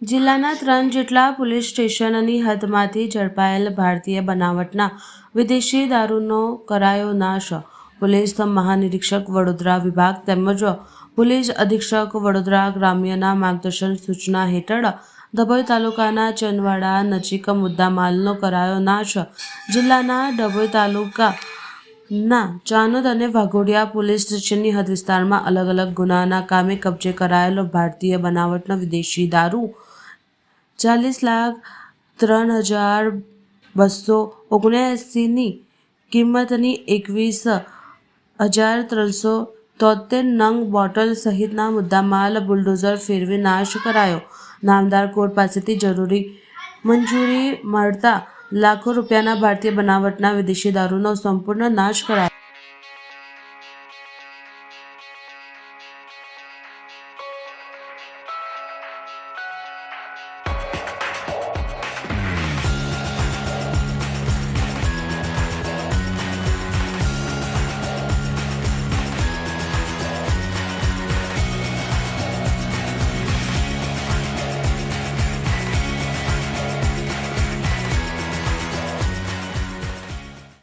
જિલ્લાના 3 જેટલા પોલીસ સ્ટેશનની હદમાંથી ઝડપાયેલ ભારતીય બનાવટના વિદેશી દારૂનો કરાયો નાશ. પોલીસ મહાનિરીક્ષક વડોદરા વિભાગ તેમજ પોલીસ અધિક્ષક વડોદરા ગ્રામ્યના માર્ગદર્શન સૂચના હેઠળ ડભોઈ તાલુકાના ચંદવાડા નજીક મુદ્દામાલનો કરાયો નાશ. જિલ્લાના ડભોઈ તાલુકાના ચાનોદ અને વાઘોડિયા પોલીસ સ્ટેશનની હદ વિસ્તારમાં અલગ અલગ ગુનાના કામે કબજે કરાયેલો ભારતીય બનાવટનો વિદેશી દારૂ 40,03,279ની કિંમતની 21,373 નંગ બોટલ સહિતના મુદ્દામાલ બુલડોઝર ફેરવી નાશ કરાયો. નામદાર કોર્ટ પાસેથી જરૂરી મંજૂરી મળતા લાખો રૂપિયાના ભારતીય બનાવટના વિદેશી દારૂનો સંપૂર્ણ નાશ કરાયો.